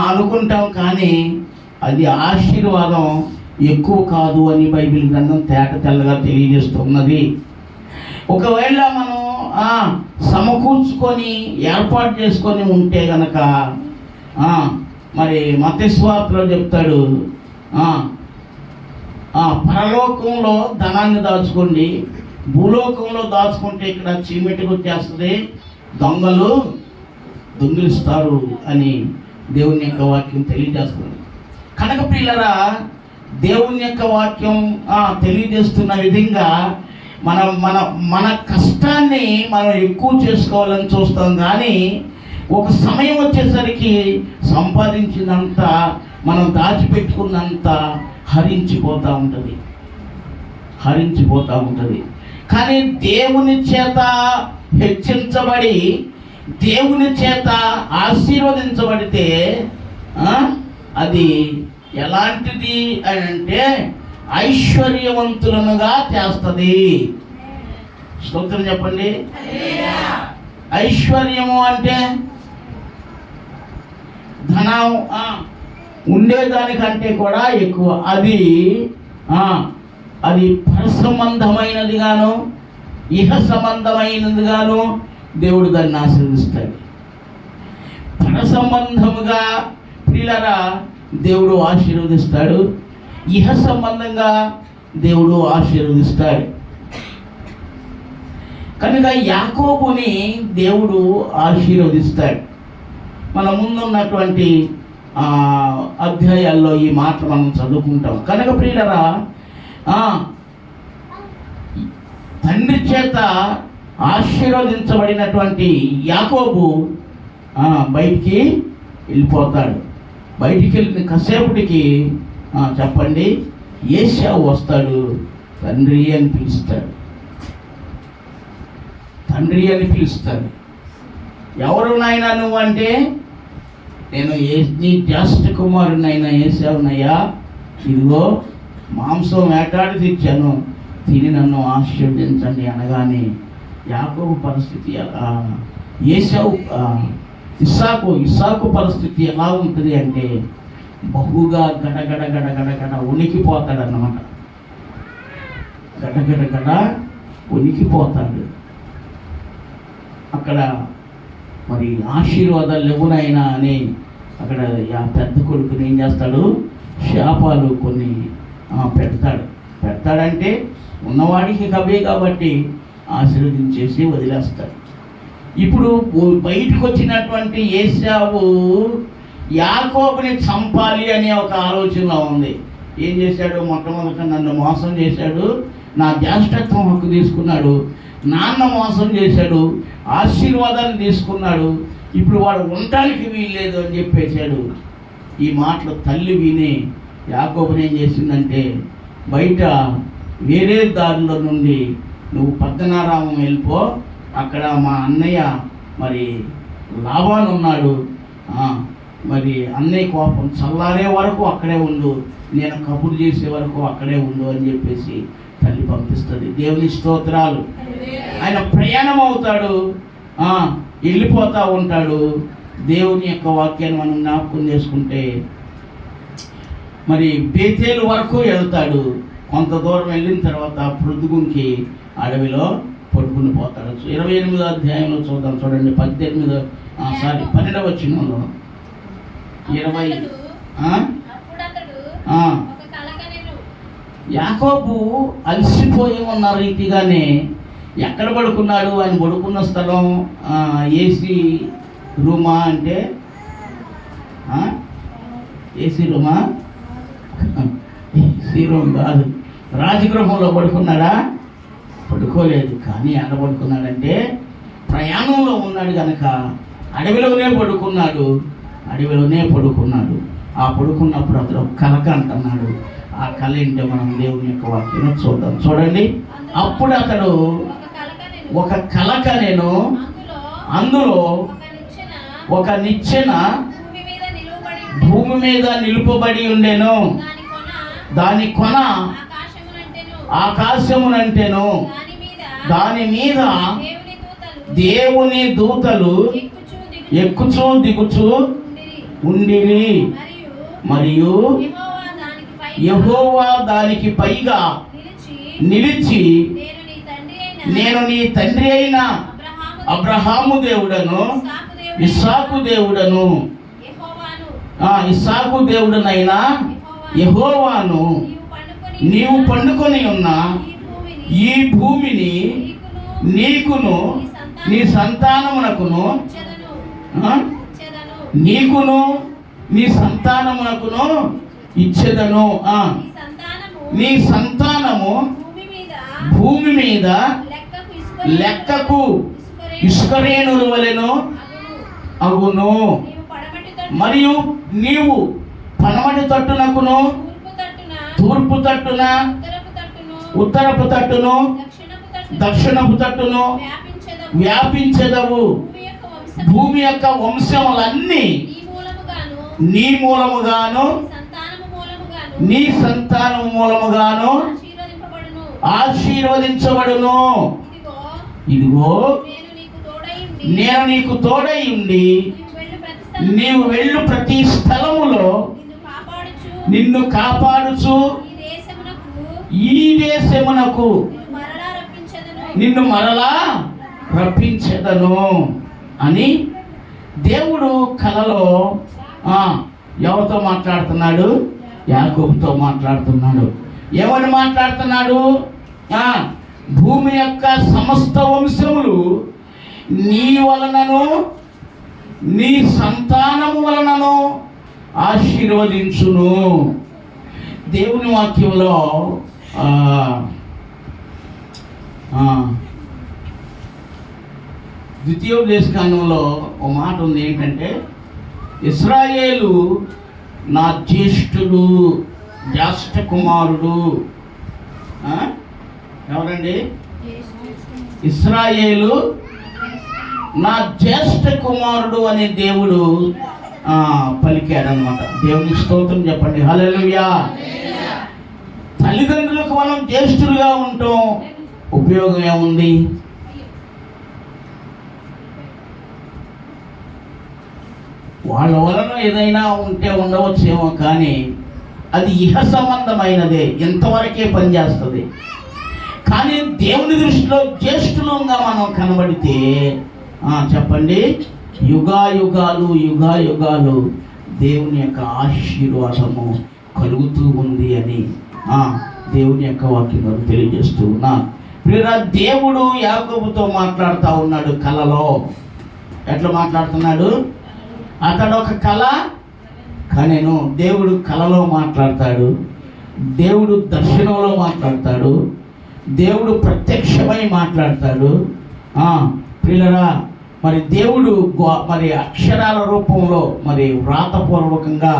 అనుకుంటాం, కానీ అది ఆశీర్వాదం ఎక్కువ కాదు అని బైబిల్ గ్రంథం తెల్లగా తెలియజేస్తున్నది. ఒకవేళ మనం సమకూర్చుకొని ఏర్పాటు చేసుకొని ఉంటే గనక మరి మత్తయి సువార్తలో చెప్తాడు, పరలోకంలో ధనాన్ని దాచుకోండి, భూలోకంలో దాచుకుంటే ఇక్కడ చీమెట్టుకు వచ్చేస్తుంది, దొంగలు దొంగిలిస్తారు అని దేవుని యొక్క వాక్యం తెలియజేస్తుంది. కనుక ప్రియులరా, దేవుని యొక్క వాక్యం తెలియజేస్తున్న విధంగా మన కష్టాన్ని మనం ఎక్కువ చేసుకోవాలని చూస్తాం, కానీ ఒక సమయం వచ్చేసరికి సంపాదించినంత మనం దాచిపెట్టుకున్నంత హరించిపోతూ ఉంటుంది. కానీ దేవుని చేత హెచ్చించబడి దేవుని చేత ఆశీర్వదించబడితే అది ఎలాంటిది అని అంటే ఐశ్వర్యవంతులనుగా చేస్తుంది. స్తోత్రం చెప్పండి. ఐశ్వర్యము అంటే ధనం ఉండేదానికంటే కూడా ఎక్కువ. అది పరసంబంధమైనది గాను ఇహ సంబంధమైనది గాను దేవుడు దాన్ని ఆశీర్వదిస్తాడు. పరసంబంధముగా ప్రియులరా దేవుడు ఆశీర్వదిస్తాడు, ఇహ సంబంధంగా దేవుడు ఆశీర్వదిస్తాడు. కనుక యాకోబుని దేవుడు ఆశీర్వదిస్తాడు. మన ముందున్నటువంటి అధ్యాయాల్లో ఈ మాట మనం చదువుకుంటాం. కనుక ప్రియులరా, తండ్రి చేత ఆశీర్వదించబడినటువంటి యాకోబు బయటికి వెళ్ళిపోతాడు. బయటికి వెళ్ళిన కాసేపటికి చెప్పండి, ఏశావు వస్తాడు, తండ్రి అని పిలుస్తాడు. ఎవరు నాయనా నువ్వు అంటే, నేను నీ జ్యేష్ఠ కుమారునైనా ఏశావునయ్యా, ఇదిగో మాంసం వేటాడి తెచ్చాను, తిని నన్ను ఆశీర్వదించండి అనగానే యాకోబు పరిస్థితి ఏశావు ఇస్సాకు పరిస్థితి ఎలా ఉంటుంది అంటే బహుగా గడగడ ఉనికిపోతాడు అన్నమాట. గడగడ ఉనికిపోతాడు. అక్కడ మరి ఆశీర్వాదాలు లేవునైనా అని అక్కడ పెద్ద కొడుకుని ఏం చేస్తాడు, శాపాలు కొన్ని పెడతాడంటే ఉన్నవాడికి కవే కాబట్టి ఆశీర్వదించేసి వదిలేస్తాడు. ఇప్పుడు బయటకు వచ్చినటువంటి ఏశావు యాకోబుని చంపాలి అనే ఒక ఆలోచన ఉంది. ఏం చేశాడు? మొట్టమొదట నన్ను మోసం చేశాడు, నా జ్యేష్ఠత్వం హక్కు తీసుకున్నాడు, నాన్న మోసం చేశాడు, ఆశీర్వాదాన్ని తీసుకున్నాడు, ఇప్పుడు వాడు ఉండటానికి వీల్లేదు అని చెప్పేశాడు. ఈ మాటలు తల్లి విని యాకోబుని ఏం చేసిందంటే, బయట వేరే దారిలో నుండి నువ్వు పద్మనారామం వెళ్ళిపో, అక్కడ మా అన్నయ్య మరి లాబాను ఉన్నాడు, మరి అన్నయ్య కోపం చల్లారే వరకు అక్కడే ఉండు, నేను కబురు చేసే వరకు అక్కడే ఉండు అని చెప్పేసి తల్లి పంపిస్తుంది. దేవుని స్తోత్రాలు. ఆయన ప్రయాణం అవుతాడు, వెళ్ళిపోతూ ఉంటాడు. దేవుని యొక్క వాక్యాన్ని మనం జ్ఞాపకం చేసుకుంటే మరి బేతేలు వరకు వెళ్తాడు. కొంత దూరం వెళ్ళిన తర్వాత ప్రొద్దుగుంకి అడవిలో పడుకుని పోతాడు. 28వ అధ్యాయంలో చూద్దాం, చూడండి. 12వ వచనంలో 20 యాకోబు అలసిపోయి ఉన్న రీతిగానే ఎక్కడ పడుకున్నాడు? ఆయన పడుకున్న స్థలం ఏసీ రూమా అంటే ఏసీ రూమా? ఏసీ రూమ్ కాదు. రాజగృహంలో పడుకున్నాడా? పడుకోలేదు. కానీ ఎక్కడ పడుకున్నాడంటే ప్రయాణంలో ఉన్నాడు కనుక అడవిలోనే పడుకున్నాడు. ఆ పడుకున్నప్పుడు అతడు కలక అంటున్నాడు. ఆ కళ ఏంటో మనం దేవుని యొక్క వాక్యం చూద్దాం. చూడండి, అప్పుడు అతడు ఒక కలక నేను అందులో ఒక నిచ్చెన భూమి మీద నిలుపబడి ఉండెను, దాని కొన ఆకాశమునంటెను, దాని మీద దేవుని దూతలు ఎక్కుచూ దిగుచూ ఉండిరి, మరియు యెహోవా దానికి పైగా నిలిచి, నేను నీ తండ్రి అయిన అబ్రహాము దేవుడను, ఇస్సాకు దేవుడనైనా యెహోవాను, నీవు పండుకొని ఉన్న ఈ భూమిని నీకును నీ సంతానమునకును ఇచ్చెదను. నీ సంతానము భూమి మీద లెక్కకు ఇసుకరేణుల వలెను అగును, మరియు నీవు పడమటి తట్టునకును తూర్పు తట్టున ఉత్తరపు తట్టును దక్షిణపు తట్టును వ్యాపించెదవు. భూమి యొక్క వంశములన్నీ నీ మూలముగాను నీ సంతానము మూలముగాను ఆశీర్వదించబడును. ఇదిగో నేను నీకు తోడై ఉండి నీవు వెళ్ళు ప్రతి స్థలములో నిన్ను కాపాడుచు ఈ దేశమునకు నిన్ను మరలా రప్పించెదను అని దేవుడు కలలో ఎవరితో మాట్లాడుతున్నాడు? యాకోబుతో మాట్లాడుతున్నాడు. ఏమని మాట్లాడుతున్నాడు? భూమి యొక్క సమస్త వంశములు నీ వలనను నీ సంతానము వలనను ఆశీర్వదించును. దేవుని వాక్యంలో ద్వితీయోపదేశకాండంలో ఒక మాట ఉంది. ఏంటంటే, ఇశ్రాయేలు నా జ్యేష్ఠ కుమారుడు. ఎవరండి? ఇశ్రాయేలు నా జ్యేష్ఠ కుమారుడు అనే దేవుడు పలికాడనమాట. దేవునికి స్తోత్రం చెప్పండి. హల్లెలూయా. తల్లిదండ్రులకు మనం జ్యేష్ఠులుగా ఉంటాం, ఉపయోగం ఏముంది? వాళ్ళ వలన ఏదైనా ఉంటే ఉండవచ్చేమో, కానీ అది ఇహ సంబంధమైనదే, ఎంతవరకే పనిచేస్తుంది. కానీ దేవుని దృష్టిలో జ్యేష్ఠులంగా మనం కనబడితే చెప్పండి, యుగాయుగాలు దేవుని యొక్క ఆశీర్వాదము కలుగుతూ ఉంది అని దేవుని యొక్క వాక్యంలో తెలియజేస్తూ ఉన్నా. దేవుడు యాకోబుతో మాట్లాడుతూ ఉన్నాడు కలలో. ఎట్లా మాట్లాడుతున్నాడు? అతడు ఒక కళ కనెను. దేవుడు కలలో మాట్లాడతాడు, దేవుడు దర్శనంలో మాట్లాడతాడు, దేవుడు ప్రత్యక్షమై మాట్లాడతాడు. ప్రియులరా, మరి దేవుడు మరి అక్షరాల రూపంలో మరి వ్రాతపూర్వకంగా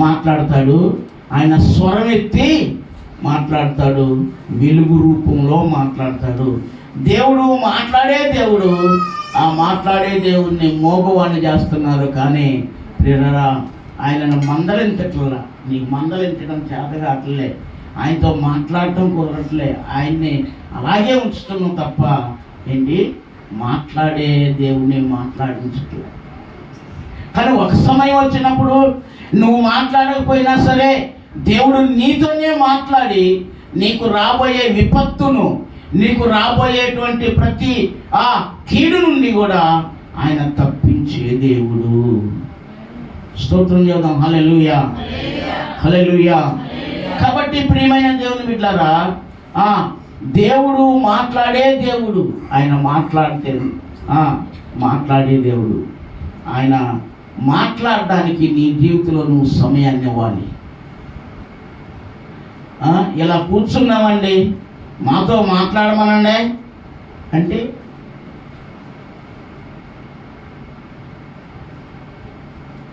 మాట్లాడతాడు. ఆయన స్వరం ఎత్తి మాట్లాడతాడు, వెలుగు రూపంలో మాట్లాడతాడు. దేవుడు మాట్లాడే దేవుడు. ఆ మాట్లాడే దేవుడిని మోగవాణ్ణి చేస్తున్నారు. కానీ ప్రియులరా, ఆయనను మందలించట్లా. నీకు మందలించడం చేతగా అట్లే, ఆయనతో మాట్లాడటం కుదరట్లే, ఆయన్ని అలాగే ఉంచుతున్నాం తప్ప ఏంటి మాట్లాడే దేవుణ్ణి మాట్లాడించట్లే. కానీ ఒక సమయం వచ్చినప్పుడు నువ్వు మాట్లాడకపోయినా సరే దేవుడు నీతోనే మాట్లాడి నీకు రాబోయే విపత్తును, నీకు రాబోయేటువంటి ప్రతి కీడు నుండి కూడా ఆయన తప్పించే దేవుడు. స్తోత్రం చేద్దాం. హల్లెలూయా, హల్లెలూయా. కాబట్టి ప్రియమైన దేవుని బిడ్డలారా, దేవుడు మాట్లాడే దేవుడు. ఆయన మాట్లాడితే మాట్లాడే దేవుడు. ఆయన మాట్లాడడానికి నీ జీవితంలో నువ్వు సమయాన్ని ఇవ్వాలి. ఇలా కూర్చున్నామండి, మాతో మాట్లాడమనండి అంటే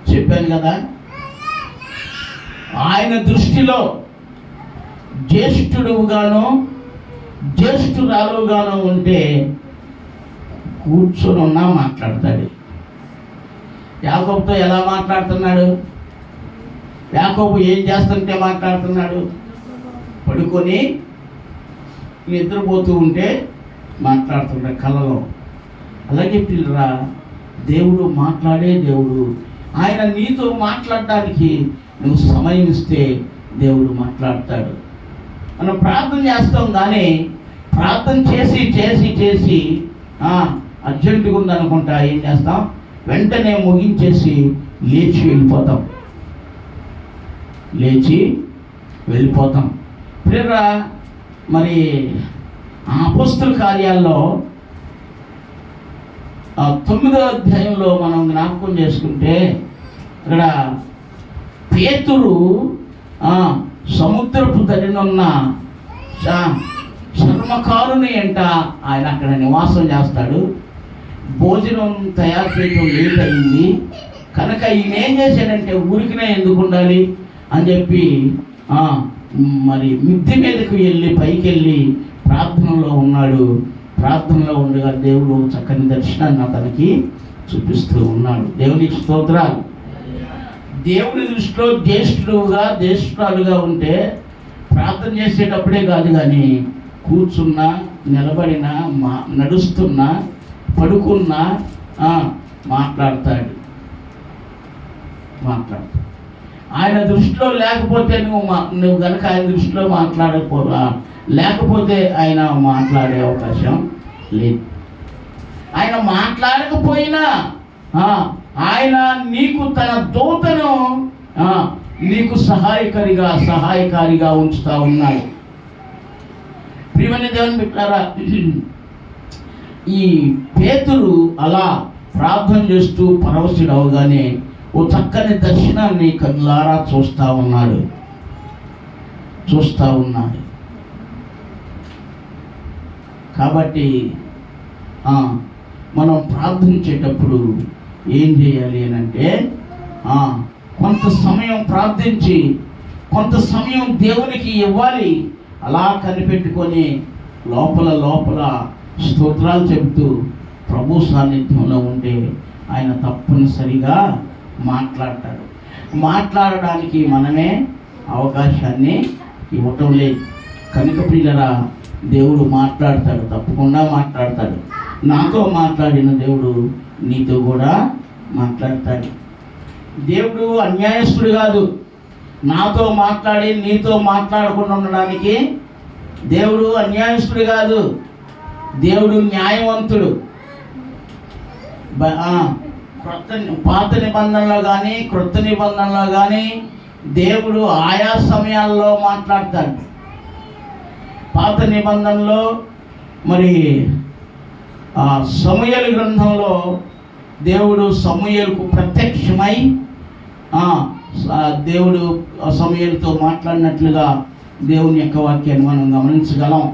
చెప్పాను కదా, ఆయన దృష్టిలో జ్యేష్ఠుడుగాను జ్యేష్ఠురాలుగాను ఉంటే కూర్చొని ఉన్నా మాట్లాడతాడు. యాకోబుతో ఎలా మాట్లాడుతున్నాడు? యాకోబు ఏం చేస్తుంటే మాట్లాడుతున్నాడు? పడుకొని నిద్రపోతూ ఉంటే మాట్లాడుతున్నాడు కళ్ళలో. అలాగే పిల్లరా, దేవుడు మాట్లాడే దేవుడు. ఆయన నీతో మాట్లాడడానికి నువ్వు సమయం ఇస్తే దేవుడు మాట్లాడతాడు. మనం ప్రార్థన చేస్తాం, కానీ ప్రార్థన చేసి చేసి చేసి అర్జెంటుగా ఉందనుకుంటా ఏం చేస్తాం, వెంటనే ముగించేసి లేచి వెళ్ళిపోతాం. ప్రియరా, మరి అపోస్తల కార్యాల్లో 9వ అధ్యాయంలో మనం జ్ఞాపకం చేసుకుంటే, ఇక్కడ పేతురు సముద్రపు దడినున్న చర్మకారుని ఎంట ఆయన అక్కడ నివాసం చేస్తాడు. భోజనం తయారు చేయడం లేట్ అయింది కనుక ఈయన ఏం చేశాడంటే, ఊరికినే ఎందుకు ఉండాలి అని చెప్పి మరి మిద్దె మీదకు వెళ్ళి పైకి వెళ్ళి ప్రార్థనలో ఉన్నాడు. ప్రార్థనలో ఉండగా దేవుడు చక్కని దర్శనాన్ని అతనికి చూపిస్తూ ఉన్నాడు. దేవునికి స్తోత్రాలు. దేవుని దృష్టిలో జ్యేష్ఠురాలుగా ఉంటే ప్రార్థన చేసేటప్పుడే కాదు, కానీ కూర్చున్నా, నిలబడినా, నడుస్తున్నా, పడుకున్నా మాట్లాడతాడు. ఆయన దృష్టిలో లేకపోతే నువ్వు కనుక ఆయన దృష్టిలో లేకపోతే ఆయన మాట్లాడే అవకాశం లేదు. ఆయన మాట్లాడకపోయినా ఆయన నీకు తన దూతను నీకు సహాయకారిగా ఉంచుతా ఉన్నాడు. ప్రియమైన దేవుని బిడ్డలారా, ఈ పేతురు అలా ప్రార్థన చేస్తూ పరవశుడవగానే ఓ చక్కని దర్శనాన్ని కళ్ళారా చూస్తూ ఉన్నాడు. కాబట్టి మనం ప్రార్థించేటప్పుడు ఏం చేయాలి అని అంటే, కొంత సమయం ప్రార్థించి కొంత సమయం దేవునికి ఇవ్వాలి. అలా కనిపెట్టుకొని లోపల స్తోత్రాలు చెబుతూ ప్రభు సాన్నిధ్యంలో ఉంటే ఆయన తప్పనిసరిగా మాట్లాడతాడు. మాట్లాడడానికి మనమే అవకాశాన్ని ఇవ్వటం లేదు కనుక ప్రియులరా, దేవుడు మాట్లాడతాడు, తప్పకుండా మాట్లాడతాడు. నాతో మాట్లాడిన దేవుడు నీతో కూడా మాట్లాడతాడు. దేవుడు అన్యాయస్తుడు కాదు. నాతో మాట్లాడి నీతో మాట్లాడకుండా ఉండడానికి దేవుడు అన్యాయస్తుడు కాదు. దేవుడు న్యాయవంతుడు. పాత నిబంధనలో కానీ క్రొత్త నిబంధనలో కానీ దేవుడు ఆయా సమయాల్లో మాట్లాడతాడు. పాత నిబంధనలో మరి సమూయేలు గ్రంథంలో దేవుడు సమూయేలుకు ప్రత్యక్షమై దేవుడు సమూయేలుతో మాట్లాడినట్లుగా దేవుని యొక్క వాక్యాన్ని మనం గమనించగలం.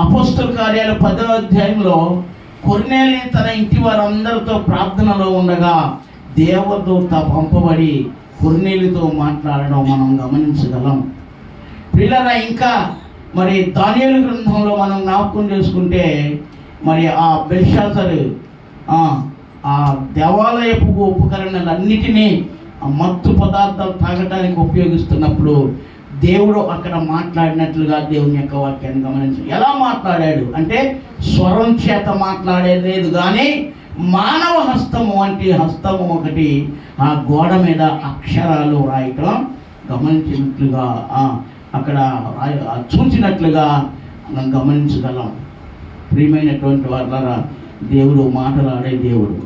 అపోస్తల కార్యాలు 10వ అధ్యాయంలో కొర్నేలి తన ఇంటి వారందరితో ప్రార్థనలో ఉండగా దేవదూత పంపబడి కొర్నేలితో మాట్లాడడం మనం గమనించగలం. పిల్లల ఇంకా మరి దానియేలు గ్రంథంలో మనం జ్ఞాపకం చేసుకుంటే, మరి ఆ బెల్షాజరు ఆ దేవాలయపు ఉపకరణలన్నిటినీ మత్తు పదార్థాలు తాగడానికి ఉపయోగిస్తున్నప్పుడు దేవుడు అక్కడ మాట్లాడినట్లుగా దేవుని యొక్క వాక్యాన్ని గమనించాడు. ఎలా మాట్లాడాడు అంటే స్వరం చేత మాట్లాడేది కానీ మానవ హస్తము వంటి హస్తము ఒకటి ఆ గోడ మీద అక్షరాలు రాయటం గమనించినట్లుగా అక్కడ చూచినట్లుగా మనం గమనించగలం. ప్రియమైనటువంటి వాళ్ళరా, దేవుడు మాట్లాడే దేవుడు.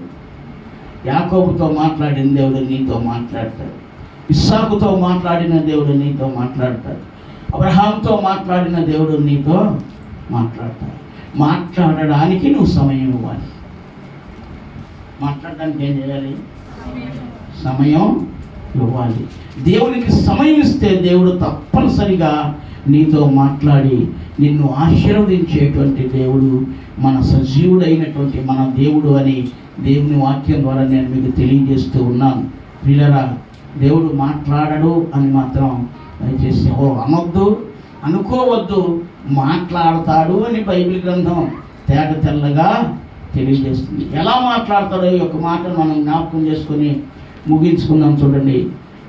యాకోబుతో మాట్లాడిన దేవుడు నీతో మాట్లాడతాడు. ఇస్సాకుతో మాట్లాడిన దేవుడు నీతో మాట్లాడతాడు. అబ్రహాంతో మాట్లాడిన దేవుడు నీతో మాట్లాడతాడు. మాట్లాడడానికి నువ్వు సమయం ఇవ్వాలి. మాట్లాడడానికి ఏం చేయాలి? సమయం ఇవ్వాలి. దేవునికి సమయం ఇస్తే దేవుడు తప్పనిసరిగా నీతో మాట్లాడి నిన్ను ఆశీర్వదించేటువంటి దేవుడు, మన సజీవుడైనటువంటి మన దేవుడు అని దేవుని వాక్యం ద్వారా నేను మీకు తెలియజేస్తూ ఉన్నాను. ప్రియులారా, దేవుడు మాట్లాడడు అని మాత్రం దయచేసి అనొద్దు, అనుకోవద్దు. మాట్లాడతాడు అని బైబిల్ గ్రంథం తేట తెల్లగా తెలియజేస్తుంది. ఎలా మాట్లాడతాడో ఈ యొక్క మాటను మనం జ్ఞాపకం చేసుకొని ముగించుకుందాం. చూడండి,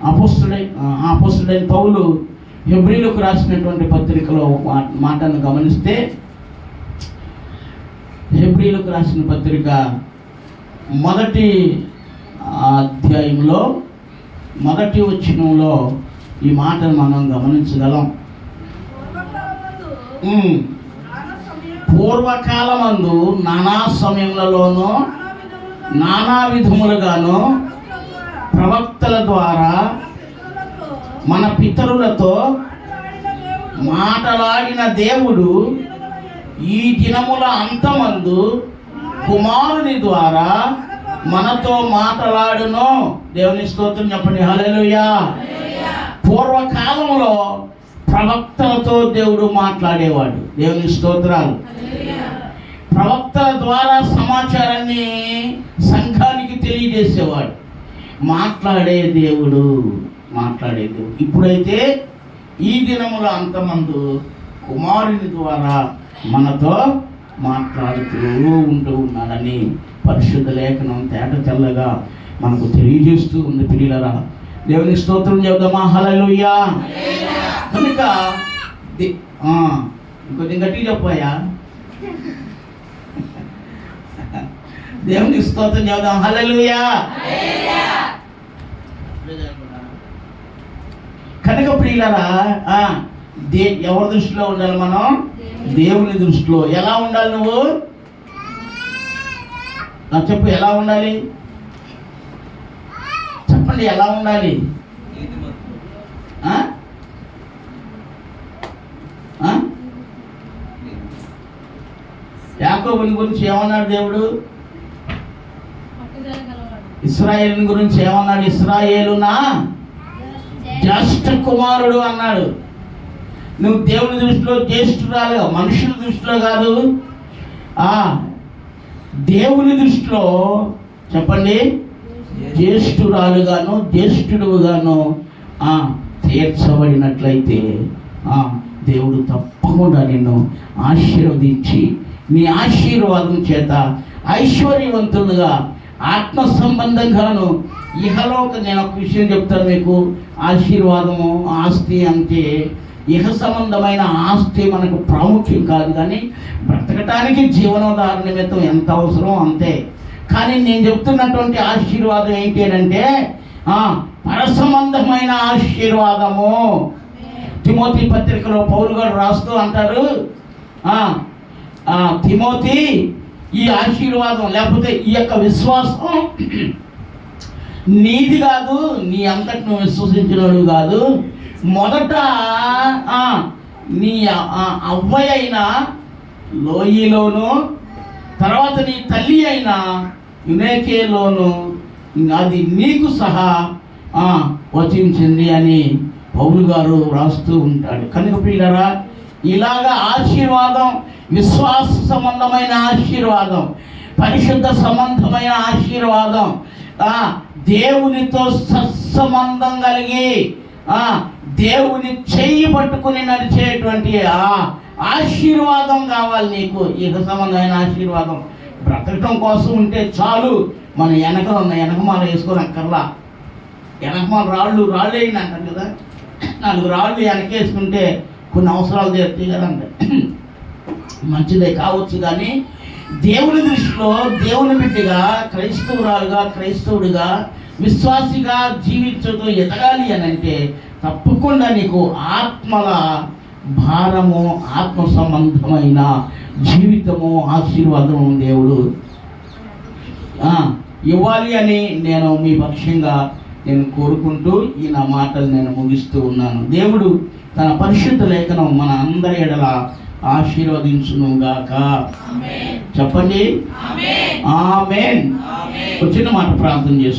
అపోస్తలుడైన పౌలు హెబ్రీలకు రాసినటువంటి పత్రికలో మాటను గమనిస్తే, హెబ్రీలకు రాసిన పత్రిక 1వ అధ్యాయంలో 1వ వచనంలో ఈ మాటను మనం గమనించగలం. పూర్వకాలమందు నానా సమయములలోనూ నానా విధములుగాను ప్రవక్తల ద్వారా మన పితరులతో మాట్లాడిన దేవుడు ఈ దినముల అంతమందు కుమారుని ద్వారా మనతో మాట్లాడును. దేవుని స్తోత్రం చెప్పండి, హల్లెలూయా. పూర్వకాలంలో ప్రవక్తలతో దేవుడు మాట్లాడేవాడు. దేవుని స్తోత్రాలు. ప్రవక్తల ద్వారా సమాచారాన్ని సంఘానికి తెలియజేసేవాడు. మాట్లాడే దేవుడు. ఇప్పుడైతే ఈ దినముల అంతమందు కుమారుని ద్వారా మనతో మాట్లాడుతూ ఉంటూ ఉన్నాడని పరిశుద్ధ లేఖనం తేట తెల్లగా మనకు తెలియజేస్తూ ఉంది. ప్రియులారా, దేవుని స్తోత్రం చెబుదామా? హల్లెలూయా. కనుక ఇంకొంచెం గట్టిగా చెప్పాయా? దేవుని స్తోత్రం చెబుదాం. హల్లెలూయా. కనుక ప్రియులారా, ఎవరి దృష్టిలో ఉండాలి మనం? దేవుని దృష్టిలో. ఎలా ఉండాలి నువ్వు? నాకు చెప్పు, ఎలా ఉండాలి? చెప్పండి, ఎలా ఉండాలి? యాకోబుని గురించి ఏమన్నాడు దేవుడు? ఇశ్రాయేలుని గురించి ఏమన్నాడు? ఇశ్రాయేలు నా జ్యేష్ఠ కుమారుడు అన్నాడు. నువ్వు దేవుని దృష్టిలో జ్యేష్ఠురాలుగా, మనుషుల దృష్టిలో కాదు, దేవుని దృష్టిలో చెప్పండి, జ్యేష్ఠురాలుగాను జ్యేష్ఠుడుగాను తీర్చబడినట్లయితే దేవుడు తప్పకుండా నిన్ను ఆశీర్వదించి నీ ఆశీర్వాదం చేత ఐశ్వర్యవంతులుగా ఆత్మ సంబంధంగాను ఇహలోక, నేను ఒక విషయం చెప్తాను మీకు. ఆశీర్వాదము, ఆస్తి అంటే ఇహ సంబంధమైన ఆస్తి మనకు ప్రాముఖ్యం కాదు, కానీ బ్రతకటానికి జీవనోధారణ నిమిత్తం ఎంత అవసరం అంతే. కానీ నేను చెప్తున్నటువంటి ఆశీర్వాదం ఏంటి అంటే పరసంబంధమైన ఆశీర్వాదము. తిమోతి పత్రికలో పౌలు గారు రాస్తూ అంటారు, తిమోతి, ఈ ఆశీర్వాదం లేకపోతే ఈ యొక్క విశ్వాసం నీది కాదు, నీ అంతటి నువ్వు విశ్వసించినడు కాదు. మొదట నీ అవ్వ అయిన లోయలోను, తర్వాత నీ తల్లి అయిన యునేకేలోను అది నీకు సహా వచించింది అని పౌలు గారు రాస్తూ ఉంటాడు. కనుక ప్రియులారా, ఇలాగా ఆశీర్వాదం, విశ్వాస సంబంధమైన ఆశీర్వాదం, పరిశుద్ధ సంబంధమైన ఆశీర్వాదం, దేవునితో సత్సంబంధం కలిగి దేవుని చెయ్యి పట్టుకుని నడిచేటువంటి ఆశీర్వాదం కావాలి నీకు. ఇక సంబంధమైన ఆశీర్వాదం బ్రతకటం కోసం ఉంటే చాలు. మన వెనకమాల వేసుకొని అక్కర్లా. వెనకమాల రాళ్ళు అయింది అంటారు కదా, 4 రాళ్ళు వెనకేసుకుంటే కొన్ని అవసరాలు తీరుతాయి కదండి, మంచిదే కావచ్చు. కానీ దేవుని దృష్టిలో దేవుని బిడ్డగా, క్రైస్తవురాలుగా, క్రైస్తవుడిగా, విశ్వాసిగా జీవించడం ఎదగాలి అని అంటే తప్పకుండా నీకు ఆత్మల భారము, ఆత్మ సంబంధమైన జీవితము, ఆశీర్వాదము దేవుడు ఇవ్వాలి అని నేను మీ పక్షంగా కోరుకుంటూ ఈ నా మాటలు నేను ముగిస్తూ ఉన్నాను. దేవుడు తన పరిశుద్ధ లేఖనం మన అందరి ఎడల ఆశీర్వదించును గాక. చెప్పండి ఆమేన్. ఒక చిన్న మాట ప్రార్థన చేసుకుందాం.